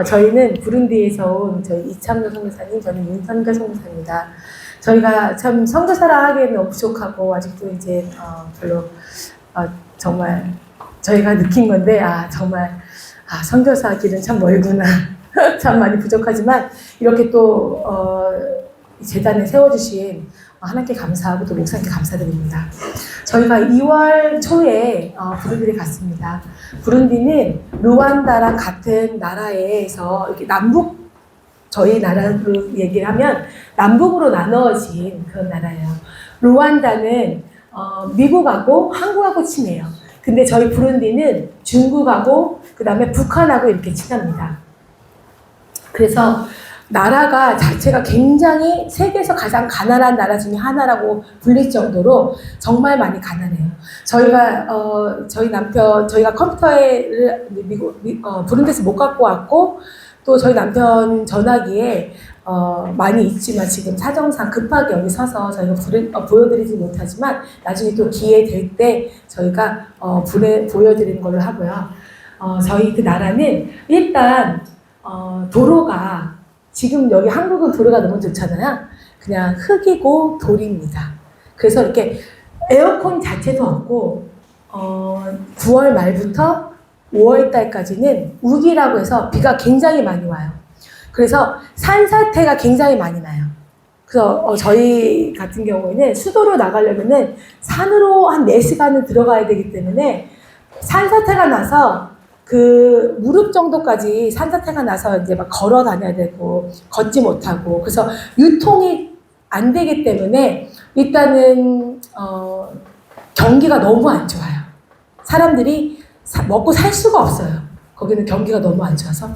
저희는 부룬디에서 온 저희 이창조 선교사님, 저는 윤선교 선교사입니다. 저희가 참 선교사라 하기에는 너무 부족하고 아직도 이제 별로 정말 저희가 느낀 건데 정말 선교사 길은 참 멀구나. 참 많이 부족하지만 이렇게 또 재단에 세워주신 하나님께 감사하고 또 목사님께 감사드립니다. 저희가 2월 초에 부룬디를 갔습니다. 부룬디는 루안다랑 같은 나라에서 이렇게 저희 나라로 얘기를 하면 남북으로 나눠진 그런 나라예요. 루안다는 미국하고 한국하고 친해요. 근데 저희 부룬디는 중국하고 그 다음에 북한하고 이렇게 친합니다. 그래서 나라가 자체가 굉장히 세계에서 가장 가난한 나라 중에 하나라고 불릴 정도로 정말 많이 가난해요. 저희가 컴퓨터를 부룬디에서 못 갖고 왔고, 또 저희 남편 전화기에 많이 있지만 지금 사정상 급하게 여기 서서 저희가 보여드리지 못하지만 나중에 또 기회 될 때 저희가 보여드리는 걸로 하고요. 저희 그 나라는 일단 도로가 지금 여기 한국은 도로가 너무 좋잖아요. 그냥 흙이고 돌입니다. 그래서 이렇게 에어컨 자체도 없고 9월 말부터 5월 달까지는 우기라고 해서 비가 굉장히 많이 와요. 그래서 산사태가 굉장히 많이 나요. 그래서 저희 같은 경우에는 수도로 나가려면은 산으로 한 4시간은 들어가야 되기 때문에 산사태가 나서 그 무릎 정도까지 산사태가 나서 이제 막 걸어 다녀야 되고 걷지 못하고, 그래서 유통이 안 되기 때문에 일단은 경기가 너무 안 좋아요. 사람들이 먹고 살 수가 없어요. 거기는 경기가 너무 안 좋아서.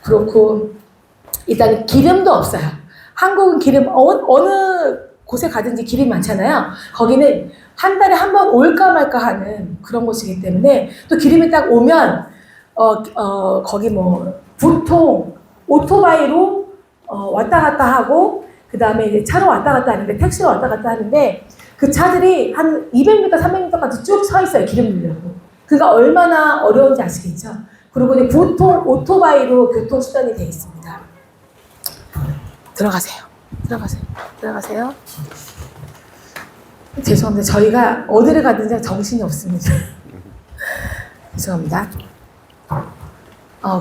그렇고 일단 기름도 없어요. 한국은 기름 어느 곳에 가든지 기름이 많잖아요. 거기는 한 달에 한 번 올까 말까 하는 그런 곳이기 때문에 또 기름이 딱 오면 거기 보통 오토바이로 왔다 갔다 하고, 그 다음에 이제 차로 왔다 갔다 하는데, 택시로 왔다 갔다 하는데, 그 차들이 한 200m, 300m까지 쭉 서 있어요, 기름 넣으려고. 그러니까 얼마나 어려운지 아시겠죠? 그리고 이제 보통 오토바이로 교통수단이 되어 있습니다. 들어가세요. 죄송합니다. 저희가 어디를 가든지 정신이 없습니다. 죄송합니다.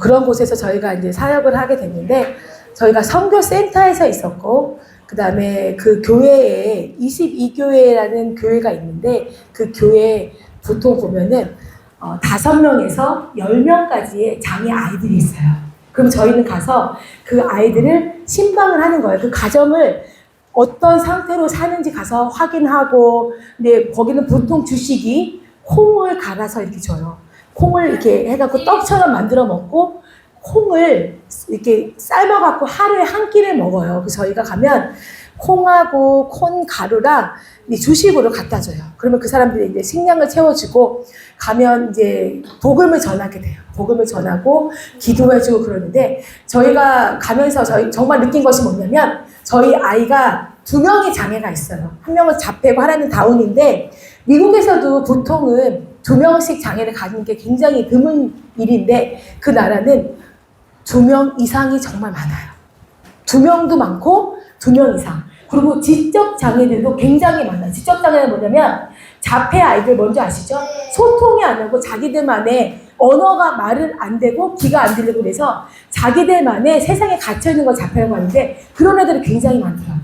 그런 곳에서 저희가 이제 사역을 하게 됐는데, 저희가 선교센터에서 있었고, 그 다음에 그 교회에 22교회라는 교회가 있는데, 그 교회에 보통 보면은 5명에서 10명까지의 장애 아이들이 있어요. 그럼 저희는 가서 그 아이들을 신방을 하는 거예요. 그 가정을 어떤 상태로 사는지 가서 확인하고, 근데 거기는 보통 주식이 콩을 갈아서 이렇게 줘요. 콩을 이렇게 해갖고 떡처럼 만들어 먹고, 콩을 이렇게 삶아갖고 하루에 한 끼를 먹어요. 그래서 저희가 가면 콩하고 콩 가루랑 주식으로 갖다 줘요. 그러면 그 사람들이 이제 식량을 채워주고, 가면 이제 복음을 전하게 돼요. 복음을 전하고 기도해주고 그러는데, 저희가 가면서 저희 정말 느낀 것이 뭐냐면, 저희 아이가 2명의 장애가 있어요. 한 명은 자폐고 하나는 다운인데, 미국에서도 보통은 2명씩 장애를 가지는 게 굉장히 드문 일인데, 그 나라는 2명 이상이 정말 많아요. 2명도 많고 2명 이상. 그리고 지적 장애들도 굉장히 많아요. 지적 장애는 뭐냐면, 자폐 아이들 뭔지 아시죠? 소통이 안 되고 자기들만의 언어가 말은 안 되고 귀가 안 들리고, 그래서 자기들만의 세상에 갇혀있는 걸 자폐라고 하는데, 그런 애들이 굉장히 많더라고요.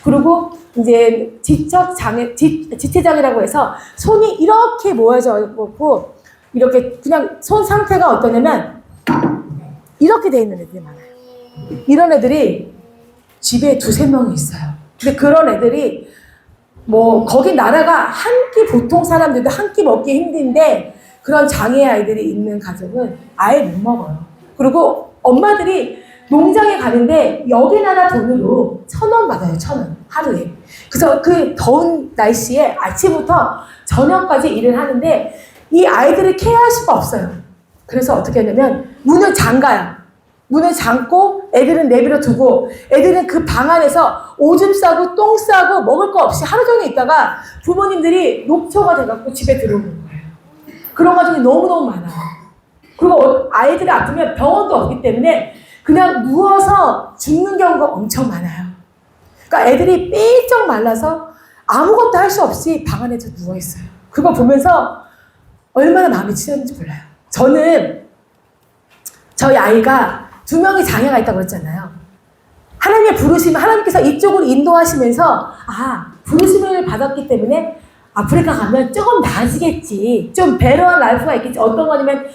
그리고 이제 지체장애라고 해서 손이 이렇게 모여져 있고, 이렇게 그냥 손 상태가 어떠냐면 이렇게 돼 있는 애들이 많아요. 이런 애들이 집에 2-3명이 있어요. 근데 그런 애들이 거기 나라가 한 끼, 보통 사람들도 한 끼 먹기 힘든데, 그런 장애 아이들이 있는 가족은 아예 못 먹어요. 그리고 엄마들이 농장에 가는데 여기 나라 돈으로 1,000원 받아요. 1,000원 하루에. 그래서 그 더운 날씨에 아침부터 저녁까지 일을 하는데, 이 아이들을 케어할 수가 없어요. 그래서 어떻게 하냐면 문을 잠가요. 문을 잠고 애들은 내버려 두고, 애들은 그 방 안에서 오줌 싸고 똥 싸고 먹을 거 없이 하루 종일 있다가 부모님들이 녹초가 돼갖고 집에 들어오는 거예요. 그런 가정이 너무너무 많아요. 그리고 아이들이 아프면 병원도 없기 때문에 그냥 누워서 죽는 경우가 엄청 많아요. 그러니까 애들이 삐쩍 말라서 아무것도 할 수 없이 방 안에 누워있어요. 그거 보면서 얼마나 마음이 찢었는지 몰라요. 저는 저희 아이가 2명이 장애가 있다고 그랬잖아요. 하나님의 부르심을 하나님께서 이쪽으로 인도하시면서 부르심을 받았기 때문에 아프리카 가면 조금 나아지겠지. 좀 베러한 라이프가 있겠지. 어떤 거냐면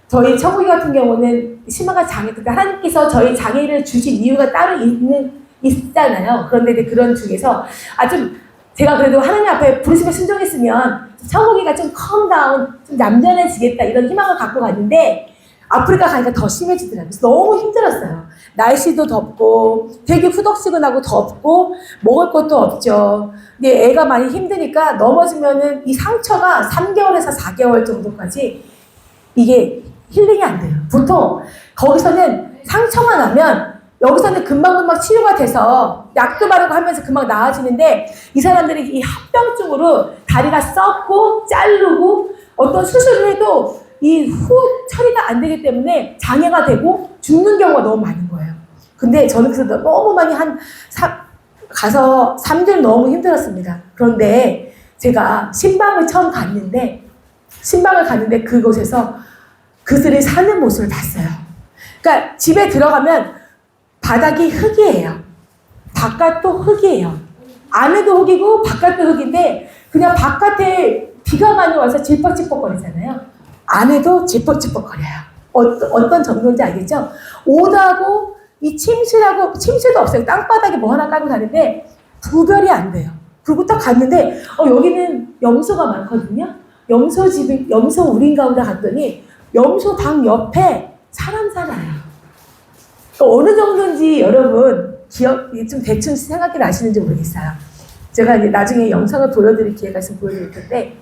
저희 청국이 같은 경우는 심화가 장애, 그러니까 하나님께서 저희 장애를 주신 이유가 따로 있잖아요. 그런데 이제 그런 중에서 좀 제가 그래도 하나님 앞에 부르심을 순종했으면 청국이가 좀 컴다운, 좀 얌전해지겠다 이런 희망을 갖고 갔는데 아프리카 가니까 더 심해지더라고요. 그래서 너무 힘들었어요. 날씨도 덥고 되게 후덕지근하고 덥고 먹을 것도 없죠. 근데 애가 많이 힘드니까 넘어지면은 이 상처가 3개월에서 4개월 정도까지 이게 힐링이 안 돼요. 보통 거기서는 상처가 나면 여기서는 금방금방 치료가 돼서 약도 바르고 하면서 금방 나아지는데 이 사람들이 이 합병증으로 다리가 썩고 자르고 어떤 수술을 해도 이 후 처리가 안 되기 때문에 장애가 되고 죽는 경우가 너무 많은 거예요. 근데 저는 그래서 너무 많이 가서 3주 너무 힘들었습니다. 그런데 제가 신방을 처음 갔는데 그곳에서 그들이 사는 모습을 봤어요. 그러니까 집에 들어가면 바닥이 흙이에요. 바깥도 흙이에요. 안에도 흙이고 바깥도 흙인데 그냥 바깥에 비가 많이 와서 질퍽질퍽거리잖아요. 안에도 질퍽질퍽거려요. 어떤 정도인지 알겠죠? 오다고 이 침실도 없어요. 땅바닥에 뭐 하나 깔고 가는데 구별이 안 돼요. 그리고 딱 갔는데 여기는 염소가 많거든요. 염소 우린 가운데 갔더니 염소 방 옆에 사람 살아요. 어느 정도인지 여러분 좀 대충 생각이 나시는지 모르겠어요. 제가 이제 나중에 영상을 보여드릴 기회가 있으면 보여드릴 텐데,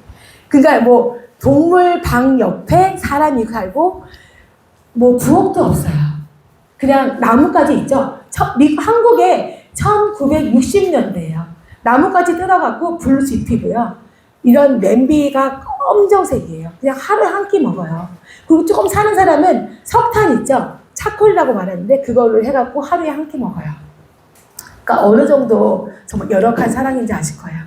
그러니까 뭐 동물 방 옆에 사람이 살고 뭐 부엌도 없어요. 그냥 나뭇가지 있죠. 한국에 1960년대예요. 나뭇가지 뜯어갖고 불 지피고요. 이런 냄비가 검정색이에요. 그냥 하루에 한 끼 먹어요. 그리고 조금 사는 사람은 석탄 있죠. 차콜이라고 말하는데 그거를 해갖고 하루에 한 끼 먹어요. 그러니까 어느 정도 정말 열악한 사랑인지 아실 거예요.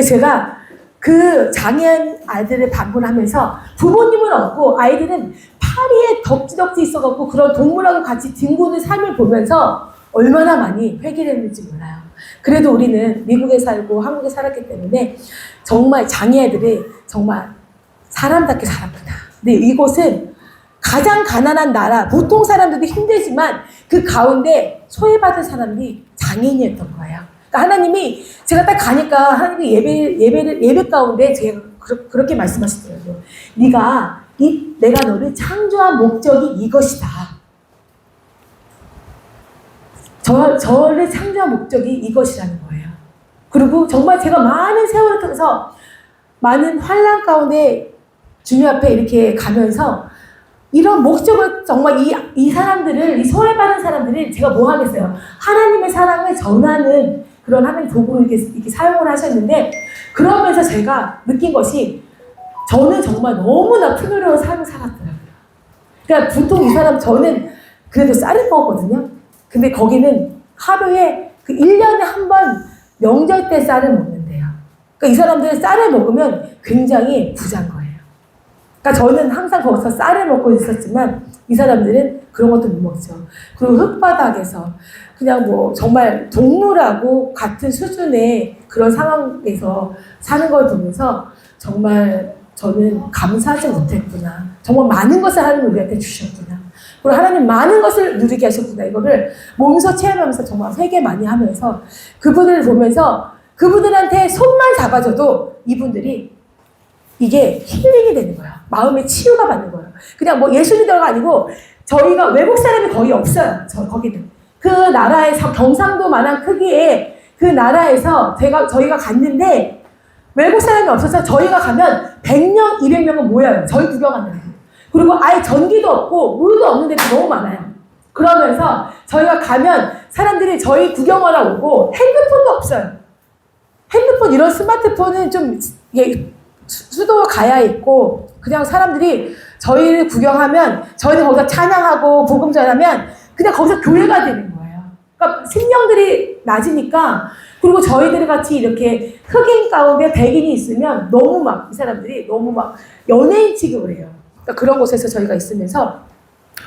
제가 그 장애한 아이들을 방문하면서 부모님은 없고 아이들은 파리에 덕지덕지 있어갖고 그런 동물하고 같이 뒹구는 삶을 보면서 얼마나 많이 회개를 했는지 몰라요. 그래도 우리는 미국에 살고 한국에 살았기 때문에 정말 장애아들이 정말 사람답게 살았구나. 근데 이곳은 가장 가난한 나라, 보통 사람들도 힘들지만 그 가운데 소외받은 사람들이 장애인이었던 거예요. 그러니까 하나님이 제가 딱 가니까 하나님이 예배 가운데 제가 그렇게 말씀하시더라고요. 내가 너를 창조한 목적이 이것이다. 저를 창조한 목적이 이것이라는 거예요. 그리고 정말 제가 많은 세월을 통해서 많은 환난 가운데 주님 앞에 이렇게 가면서 이런 목적을 정말 이 사람들을, 이 소외받은 사람들을 제가 뭐 하겠어요? 하나님의 사랑을 전하는 그런 하나님 도구로 이렇게 사용을 하셨는데, 그러면서 제가 느낀 것이 저는 정말 너무나 풍요로운 삶을 살았더라고요. 그러니까 보통 이 사람, 저는 그래도 쌀을 먹었거든요. 근데 거기는 하루에 1년에 한 번 명절 때 쌀을 먹는데요. 그러니까 이 사람들은 쌀을 먹으면 굉장히 부자인 거예요. 그러니까 저는 항상 거기서 쌀을 먹고 있었지만 이 사람들은 그런 것도 못 먹죠. 그리고 흙바닥에서 그냥 뭐 정말 동물하고 같은 수준의 그런 상황에서 사는 걸 보면서 정말 저는 감사하지 못했구나. 정말 많은 것을 하나님 우리한테 주셨구나. 그리고 하나님 많은 것을 누리게 하셨구나. 이거를 몸소 체험하면서 정말 회개 많이 하면서 그분을 보면서 그분들한테 손만 잡아줘도 이분들이 이게 힐링이 되는 거예요. 마음의 치유가 받는 거예요. 그냥 뭐 예수님들가 아니고 저희가 외국 사람이 거의 없어요. 거기는. 그 나라에서 경상도만한 크기의 그 나라에서 저희가 갔는데 외국 사람이 없어서 저희가 가면 100명, 200명은 모여요. 저희 구경하는. 그리고 아예 전기도 없고 물도 없는 데도 너무 많아요. 그러면서 저희가 가면 사람들이 저희 구경하러 오고 핸드폰도 없어요. 핸드폰 이런 스마트폰은 좀 이게 수도가 가야 있고 그냥 사람들이 저희를 구경하면 저희는 거기서 찬양하고 복음 전하면 그냥 거기서 교회가 되는 거예요. 그러니까 생명들이 낮으니까, 그리고 저희들 같이 이렇게 흑인 가운데 백인이 있으면 너무 막 이 사람들이 너무 막 연예인 취급을 해요. 그러니까 그런 곳에서 저희가 있으면서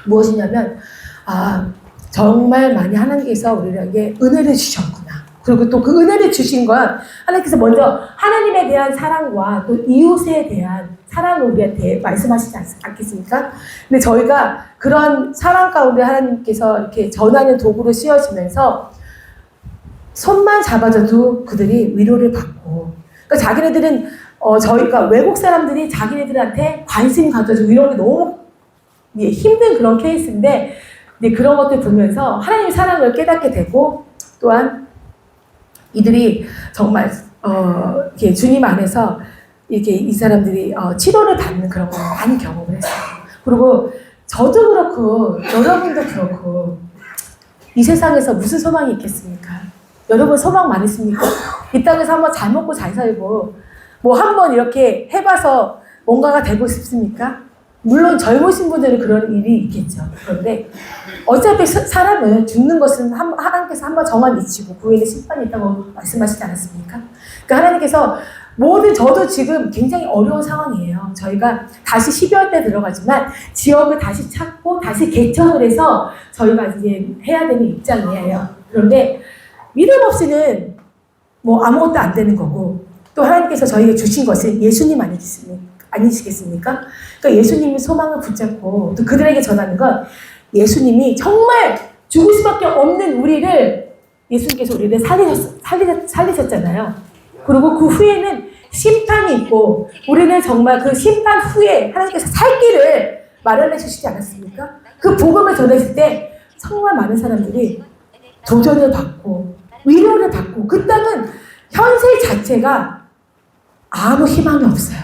무엇이냐면, 아, 정말 많이 하나님께서 우리에게 은혜를 주셨구나. 그리고 또 그 은혜를 주신 건 하나님께서 먼저 하나님에 대한 사랑과 또 이웃에 대한 사랑을 우리한테 말씀하시지 않겠습니까? 근데 저희가 그런 사랑 가운데 하나님께서 이렇게 전하는 도구로 씌워지면서 손만 잡아줘도 그들이 위로를 받고, 그러니까 자기네들은 저희가 외국 사람들이 자기네들한테 관심 가져주고 이런 게 너무 힘든 그런 케이스인데, 근데 그런 것들 보면서 하나님의 사랑을 깨닫게 되고, 또한 이들이 정말 이렇게 주님 안에서 이렇게 이 사람들이 치료를 받는 그런 걸 많이 경험을 했어요. 그리고 저도 그렇고 여러분도 그렇고 이 세상에서 무슨 소망이 있겠습니까? 여러분 소망 많이 있습니까? 이 땅에서 한번 잘 먹고 잘 살고 뭐 한번 이렇게 해봐서 뭔가가 되고 싶습니까? 물론 젊으신 분들은 그런 일이 있겠죠. 그런데 어차피 사람은 죽는 것은 하나님께서 한번 정한 이치고 그 후에는 심판이 있다고 말씀하시지 않았습니까? 그러니까 하나님께서 모든, 저도 지금 굉장히 어려운 상황이에요. 저희가 다시 12월 때 들어가지만 지역을 다시 찾고 다시 개척을 해서 저희가 이제 해야 되는 입장이에요. 그런데 믿음 없이는 뭐 아무것도 안 되는 거고, 또 하나님께서 저희에게 주신 것은 예수님 아니시겠습니까? 그러니까 예수님의 소망을 붙잡고 또 그들에게 전하는 건 예수님이 정말 죽을 수밖에 없는 우리를, 예수님께서 우리를 살리셨잖아요. 그리고 그 후에는 심판이 있고 우리는 정말 그 심판 후에 하나님께서 살 길을 마련해 주시지 않았습니까? 그 복음을 전했을 때 정말 많은 사람들이 도전을 받고 위로를 받고, 그 땅은 현실 자체가 아무 희망이 없어요.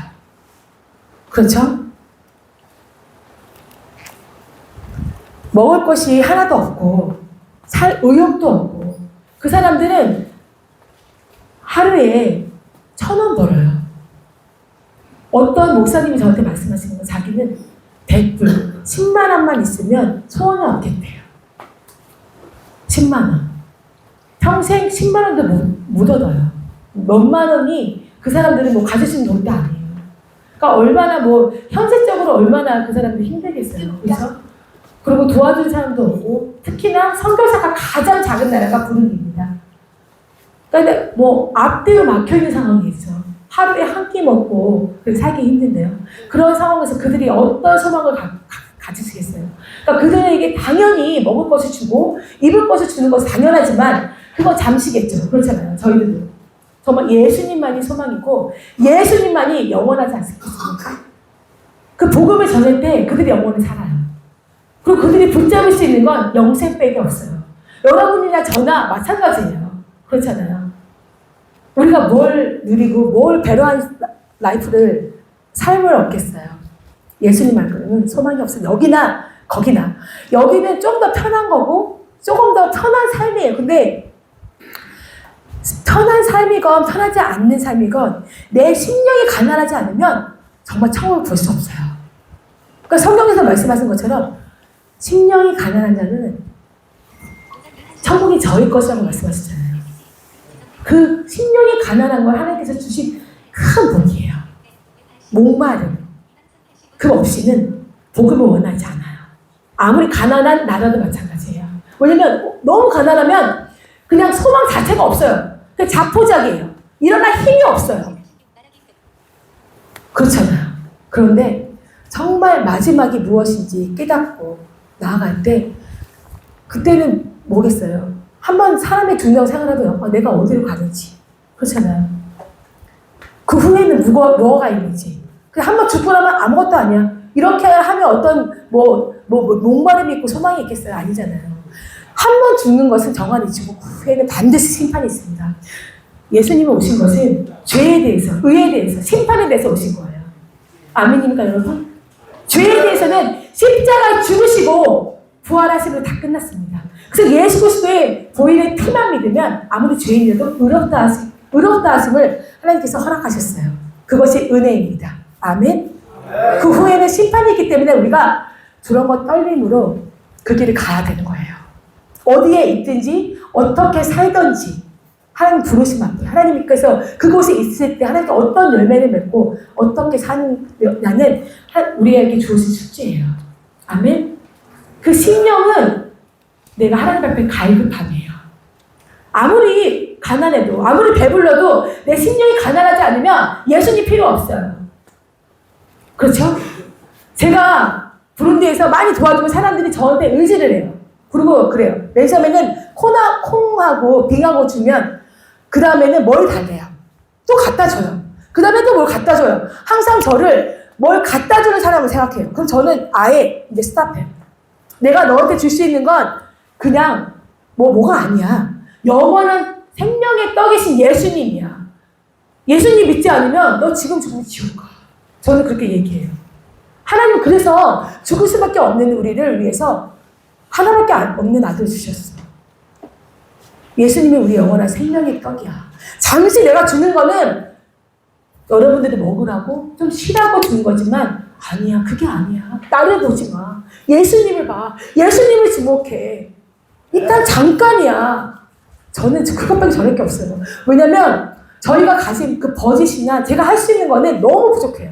그렇죠? 먹을 것이 하나도 없고 살 의욕도 없고, 그 사람들은 하루에 1,000원 벌어요. 어떤 목사님이 저한테 말씀하시는 건 자기는 100불, 10만 원만 있으면 소원이 없겠대요. 10만 원. 평생 10만 원도 못 얻어요. 몇만 원이 그 사람들은 뭐 가질 수 있는 돈도 아니에요. 그러니까 얼마나 뭐 현실적으로 얼마나 그 사람들이 힘들겠어요. 그렇죠? 그리고 도와줄 사람도 없고, 특히나 선교사가 가장 작은 나라가 부르기입니다. 그러니까 뭐 앞뒤로 막혀있는 상황이죠. 하루에 한 끼 먹고 살기 힘든데요. 그런 상황에서 그들이 어떤 소망을 가지시겠어요? 그러니까 그들에게 당연히 먹을 것을 주고 입을 것을 주는 것은 당연하지만 그거 잠시겠죠. 그렇잖아요. 저희들도. 정말 예수님만이 소망이고 예수님만이 영원하지 않습니까? 그 복음을 전할 때 그들이 영원히 살아요. 그리고 그들이 붙잡을 수 있는 건 영생밖에 없어요. 여러분이나 저나 마찬가지예요. 그렇잖아요. 우리가 뭘 누리고 뭘 배려한 삶을 얻겠어요. 예수님 말고는 소망이 없어요. 여기나 거기나. 여기는 좀 더 편한 거고 조금 더 편한 삶이에요. 근데 편한 삶이건 편하지 않는 삶이건 내 심령이 가난하지 않으면 정말 천국을 볼 수 없어요. 그러니까 성경에서 말씀하신 것처럼 심령이 가난한 자는 천국이 저희 것이라고 말씀하시잖아요. 그 심령이 가난한 걸 하나님께서 주신 큰 복이에요. 목마름. 그 없이는 복음을 원하지 않아요. 아무리 가난한 나라도 마찬가지예요. 왜냐면 너무 가난하면 그냥 소망 자체가 없어요. 그냥 자포자기예요. 일어날 힘이 없어요. 그렇잖아요. 그런데 정말 마지막이 무엇인지 깨닫고 나아갈 때 그때는 뭐겠어요. 한번 사람의 중요한 생활하면 내가 어디로 가는지. 그렇잖아요. 그 후에는 뭐가 있는지. 한번 죽고 나면 아무것도 아니야. 이렇게 하면 어떤 목마름이 있고 소망이 있겠어요? 아니잖아요. 한 번 죽는 것은 정한 이치고 그 후에는 반드시 심판이 있습니다. 예수님이 오신 것은 죄에 대해서, 의에 대해서, 심판에 대해서 오신 거예요. 아멘입니까 여러분? 죄에 대해서는 십자가에 죽으시고 부활하시고 다 끝났습니다. 그래서 예수 그리스도의 보일의 피만 믿으면 아무리 죄인이라도 의롭다 하심을 하나님께서 허락하셨어요. 그것이 은혜입니다. 아멘? 그 후에는 심판이 있기 때문에 우리가 두려움과 떨림으로 그 길을 가야 되는 거예요. 어디에 있든지 어떻게 살든지 하나님 부르심 앞에 하나님께서 그곳에 있을 때 하나님께 어떤 열매를 맺고 어떻게 사느냐는 우리에게 주어진 숙제예요. 아멘. 그 심령은 내가 하나님 앞에 갈급함이에요. 아무리 가난해도 아무리 배불러도 내 심령이 가난하지 않으면 예수님 필요 없어요. 그렇죠? 제가 부룬디에서 많이 도와주면 사람들이 저한테 의지를 해요. 그리고 그래요. 맨 처음에는 콩하고 빙하고 주면 그 다음에는 뭘 달래요. 또 갖다 줘요. 그 다음에 또 뭘 갖다 줘요. 항상 저를 뭘 갖다 주는 사람을 생각해요. 그럼 저는 아예 이제 스탑해요. 내가 너한테 줄 수 있는 건 그냥 뭐가 아니야. 영원한 생명의 떡이신 예수님이야. 예수님 믿지 않으면 너 지금 죽으면 지울 거야. 저는 그렇게 얘기해요. 하나님 그래서 죽을 수밖에 없는 우리를 위해서 하나밖에 없는 아들을 주셨어. 예수님이 우리 영원한 생명의 떡이야. 잠시 내가 주는 거는 여러분들이 먹으라고 좀 쉬라고 준 거지만 아니야. 그게 아니야. 나를 보지 마. 예수님을 봐. 예수님을 주목해. 일단 잠깐이야. 저는 그것밖에 저럴 게 없어요. 왜냐면 저희가 가진 그 버짓이나 제가 할 수 있는 거는 너무 부족해요.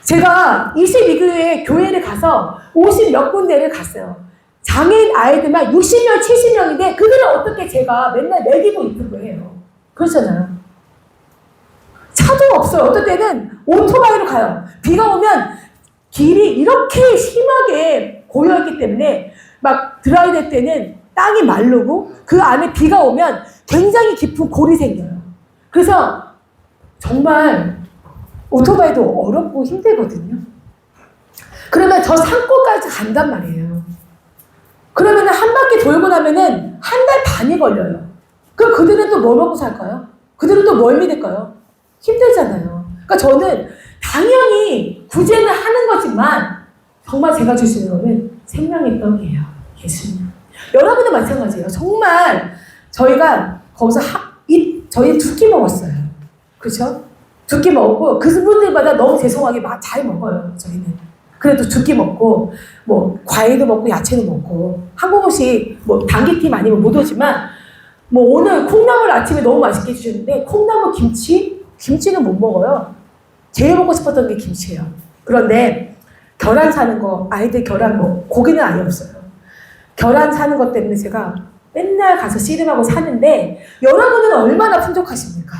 제가 22교회 교회를 가서 50 몇 군데를 갔어요. 장애인 아이들만 60명, 70명인데 그들은 어떻게 제가 맨날 먹이고 있는 거예요. 그렇잖아요. 차도 없어요. 어떤 때는 오토바이로 가요. 비가 오면 길이 이렇게 심하게 고여있기 때문에 막 드라이 될 때는 땅이 마르고 그 안에 비가 오면 굉장히 깊은 골이 생겨요. 그래서 정말 오토바이도 어렵고 힘들거든요. 그러면 저 산골까지 간단 말이에요. 그러면 한 바퀴 돌고 나면은 한 달 반이 걸려요. 그럼 그들은 또 뭐 먹고 살까요? 그들은 또 뭘 믿을까요? 힘들잖아요. 그러니까 저는 당연히 구제는 하는 거지만 정말 제가 줄 수 있는 거는 생명의 떡이에요. 예수님. 여러분도 마찬가지예요. 정말 저희가 거기서 저희 2끼 먹었어요. 그렇죠? 2끼 먹고 그분들마다 너무 죄송하게 잘 먹어요. 저희는. 그래도 2끼 먹고 뭐 과일도 먹고 야채도 먹고 한국 음식 뭐 단기팀 아니면 못 오지만 뭐 오늘 콩나물 아침에 너무 맛있게 해주셨는데 콩나물 김치는 못 먹어요. 제일 먹고 싶었던 게 김치예요. 그런데 계란 사는 거 아이들 계란 고기는 아예 없어요. 계란 사는 것 때문에 제가 맨날 가서 씨름하고 사는데 여러분은 얼마나 풍족하십니까?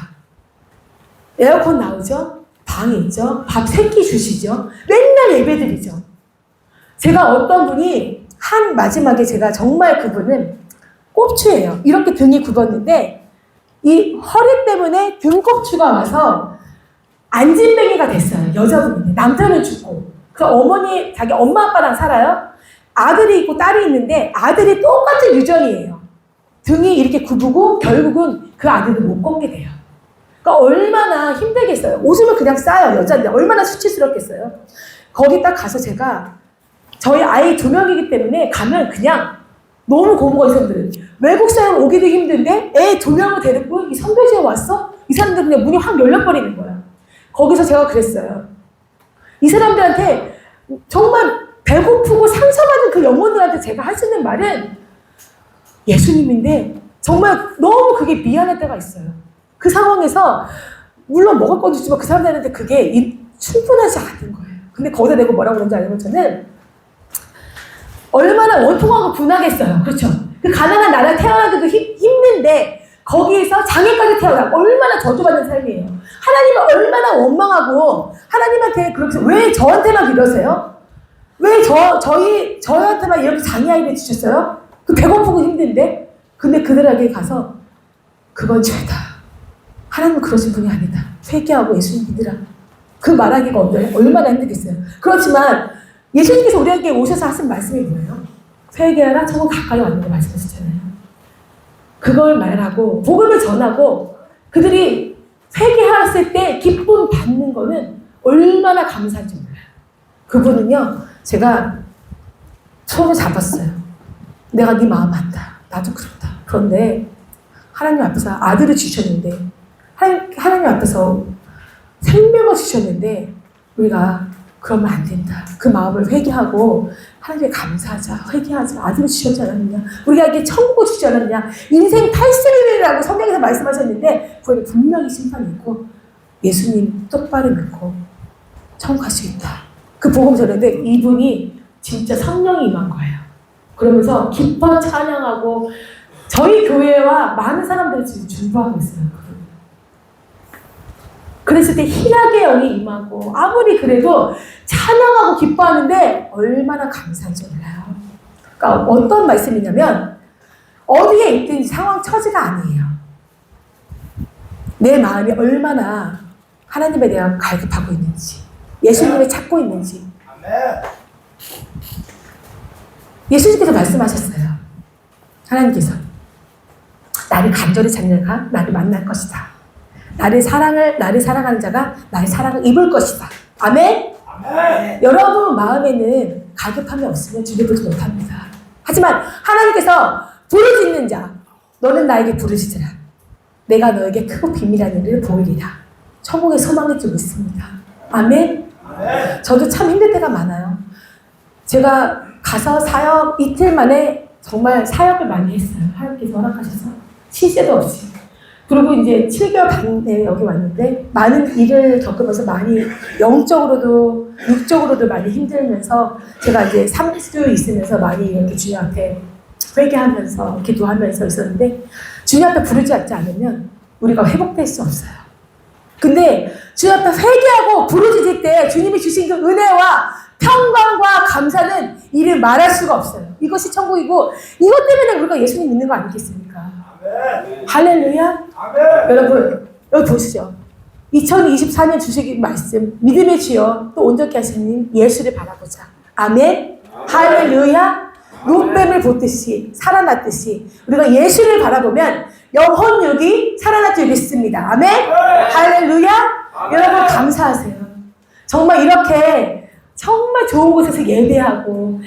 에어컨 나오죠? 방이 있죠? 밥 3끼 주시죠? 맨날 예배드리죠? 제가 어떤 분이 마지막에 제가 정말 그분은 꼽추예요. 이렇게 등이 굽었는데 이 허리 때문에 등꼽추가 와서 안진뱅이가 됐어요. 여자분인데 남자는 죽고 그 어머니 자기 엄마 아빠랑 살아요. 아들이 있고 딸이 있는데 아들이 똑같은 유전이에요. 등이 이렇게 굽고 결국은 그 아들은 못 걷게 돼요. 그러니까 얼마나 힘들겠어요. 옷을 그냥 싸요. 여자인데 얼마나 수치스럽겠어요. 거기 딱 가서 제가 저희 아이 2명이기 때문에 가면 그냥 너무 고무가 이 사람들은 외국 사람 오기도 힘든데 애 2명을 데리고 이 선교지에 왔어? 이 사람들 그냥 문이 확 열려버리는 거야. 거기서 제가 그랬어요. 이 사람들한테 정말 배고프고 상처받은 그 영혼들한테 제가 할 수 있는 말은 예수님인데 정말 너무 그게 미안할 때가 있어요. 그 상황에서 물론 먹을 것도 있지만 그 사람들한테 그게 충분하지 않은 거예요. 근데 거기다 대고 뭐라고 그런지 알면 저는 얼마나 원통하고 분하겠어요. 그렇죠? 그 가난한 나라에 태어나기도 힘든데 거기에서 장애까지 태어나고 얼마나 저주받는 삶이에요. 하나님은 얼마나 원망하고 하나님한테 그렇게 왜 저한테만 이러세요? 왜 저한테만 이렇게 장애아이를 주셨어요? 그 배고프고 힘든데? 근데 그들에게 가서 그건 죄다. 하나님은 그러신 분이 아니다. 회개하고 예수님 믿으라. 그 말하기가 얼마나 힘들겠어요. 그렇지만 예수님께서 우리에게 오셔서 하신 말씀이 뭐예요? 회개하라 천국 가까이 왔는데 말씀하셨잖아요. 그걸 말하고 복음을 전하고 그들이 회개했을 때 기쁨 받는 거는 얼마나 감사한지 몰라요. 그분은요, 제가 손을 잡았어요. 내가 네 마음 안다. 나도 그렇다. 그런데 하나님 앞에서 아들을 주셨는데 하나님 앞에서 생명을 주셨는데 우리가 그러면 안 된다. 그 마음을 회개하고 하나님께 감사하자. 회개하자. 아들을 주셨지 않았느냐. 우리가 이게 천국을 주지 않았느냐. 인생 탈세이라고 성경에서 말씀하셨는데 그에 분명히 심판이 있고 예수님 똑바로 믿고 천국 갈 수 있다. 그 복음 전했는데 이분이 진짜 성령이 임한 거예요. 그러면서 기뻐 찬양하고 저희 교회와 많은 사람들이 지금 준비하고 있어요. 그랬을 때 희락의 영이 임하고 아무리 그래도 찬양하고 기뻐하는데 얼마나 감사한지 몰라요. 그러니까 어떤 말씀이냐면 어디에 있든지 상황 처지가 아니에요. 내 마음이 얼마나 하나님에 대한 갈급하고 있는지 예수님을 찾고 있는지 예수님께서 말씀하셨어요. 하나님께서 나를 간절히 찾는 자가 나를 만날 것이다. 나를 사랑하는 자가 나의 사랑을 입을 것이다. 아멘? 아멘. 여러분 마음에는 갈급함이 없으면 주를 보지 못합니다. 하지만 하나님께서 부르짖는 자 너는 나에게 부르짖으라. 내가 너에게 크고 비밀한 일을 보이리라. 천국의 소망을 주고 있습니다. 아멘? 아멘. 저도 참 힘들 때가 많아요. 제가 가서 사역 이틀 만에 정말 사역을 많이 했어요. 하나님께서 허락하셔서 시세도 없이. 그리고 이제 7개월 반에 여기 왔는데 많은 일을 겪으면서 많이 영적으로도 육적으로도 많이 힘들면서 제가 이제 3주 있으면서 많이 이렇게 주님 앞에 회개하면서 기도하면서 있었는데 주님 앞에 부르지 않으면 우리가 회복될 수 없어요. 근데 주님 앞에 회개하고 부르짖을 때 주님이 주신 그 은혜와 평강과 감사는 이를 말할 수가 없어요. 이것이 천국이고 이것 때문에 우리가 예수님 믿는 거 아니겠습니까? 아멘. 할렐루야. 아멘. 여러분 여기 보시죠. 2024년 주시기 말씀 믿음의 주여 또 온전케 하시는 예수를 바라보자. 아멘. 할렐루야. 눈뱀을 보듯이 살아났듯이 우리가 예수를 바라보면 영혼육이 살아날 줄 믿습니다. 아멘. 할렐루야. 여러분 감사하세요. 정말 이렇게 정말 좋은 곳에서 예배하고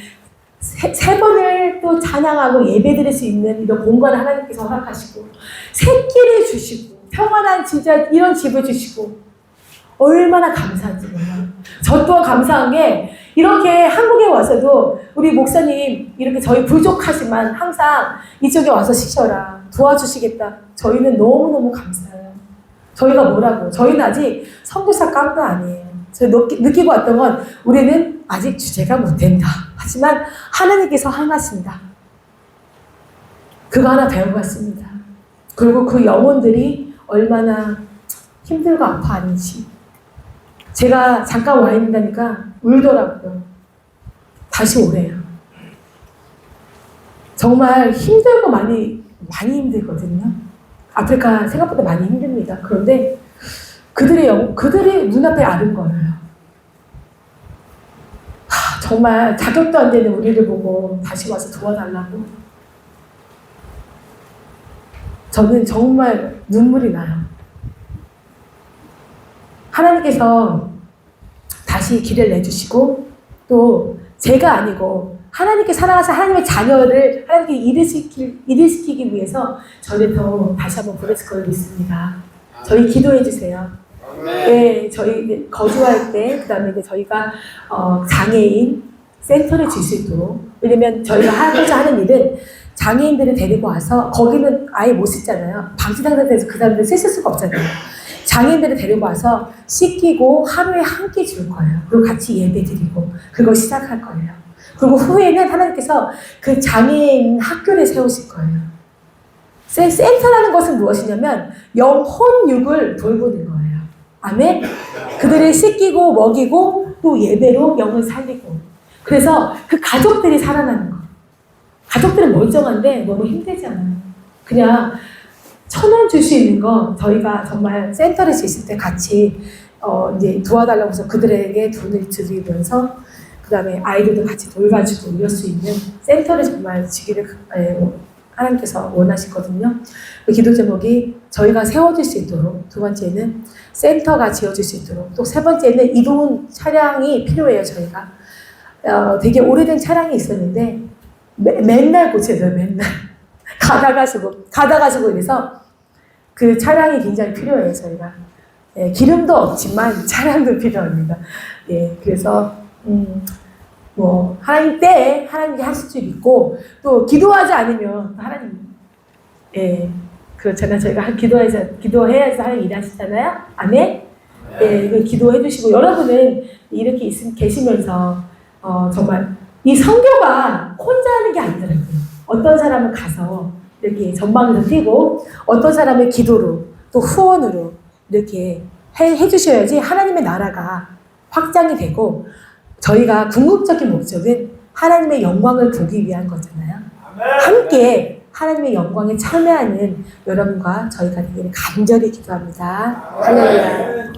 세 번을 또 찬양하고 예배드릴 수 있는 이런 공간을 하나님께서 허락하시고 새끼를 주시고 평안한 진짜 이런 집을 주시고 얼마나 감사한지 몰라요. 저 또한 감사한 게 이렇게 한국에 와서도 우리 목사님 이렇게 저희 부족하지만 항상 이쪽에 와서 쉬셔라 도와주시겠다. 저희는 너무너무 감사해요. 저희가 뭐라고 저희는 아직 선교사 깜도 아니에요. 제가 느끼고 왔던 건 우리는 아직 주제가 못 된다. 하지만 하나님께서 하나십니다. 그거 하나 배우고 왔습니다. 그리고 그 영혼들이 얼마나 힘들고 아파하는지 제가 잠깐 와 있다니까 울더라고요. 다시 오래요. 정말 힘들고 많이 힘들거든요. 아프리카 생각보다 많이 힘듭니다. 그런데 그들이 눈앞에 아른 거예요. 정말 자격도 안 되는 우리를 보고 다시 와서 도와달라고. 저는 정말 눈물이 나요. 하나님께서 다시 길을 내주시고 또 제가 아니고 하나님께 사랑하신 하나님의 자녀를 하나님께 일을 시키기 위해서 저를 더 다시 한번 보냈을 걸 믿습니다. 저희 기도해 주세요. 네, 저희 거주할 때, 그 다음에 이제 저희가 장애인 센터를 줄 수 있도록. 왜냐면 저희가 하고자 하는 일은 장애인들을 데리고 와서 거기는 아예 못 씻잖아요. 방치당사자에서 그 사람들 쓰실 수가 없잖아요. 장애인들을 데리고 와서 씻기고 하루에 한 끼 줄 거예요. 그리고 같이 예배 드리고 그걸 시작할 거예요. 그리고 후에는 하나님께서 그 장애인 학교를 세우실 거예요. 센터라는 것은 무엇이냐면 영혼육을 돌보는 거예요. 아멘? 그들을 씻기고 먹이고 또 예배로 영을 살리고 그래서 그 가족들이 살아나는 거. 가족들은 멀쩡한데 너무 힘들지 않아요. 그냥 1,000원 줄 수 있는 거 저희가 정말 센터를 있을 때 같이 이제 도와달라고 해서 그들에게 돈을 드리면서 그 다음에 아이들도 같이 돌봐주고 이럴 수 있는 센터를 정말 지기를 하나님께서 원하시거든요. 그 기도 제목이 저희가 세워줄 수 있도록, 두 번째는 센터가 지어질 수 있도록, 또 세 번째는 이동 차량이 필요해요. 저희가 되게 오래된 차량이 있었는데 맨날 고쳐줘요. 맨날 가다가 쓰고 이래서 그 차량이 굉장히 필요해요. 저희가 예, 기름도 없지만 찬양도 필요합니다. 예, 그래서 뭐 하나님 때에 하나님께 하실 줄 믿고 또 기도하지 않으면 하나님 예 그렇잖아요. 저희가 기도해야지 하나님 일하시잖아요. 아멘. 예, 기도해 주시고 여러분은 이렇게 계시면서 정말 이 선교가 혼자 하는 게 아니더라고요. 어떤 사람은 가서 이렇게 전방에서 뛰고 어떤 사람은 기도로 또 후원으로 이렇게 해주셔야지 하나님의 나라가 확장이 되고 저희가 궁극적인 목적은 하나님의 영광을 보기 위한 거잖아요. 함께 하나님의 영광에 참여하는 여러분과 저희가 되기를 간절히 기도합니다. 할렐루야.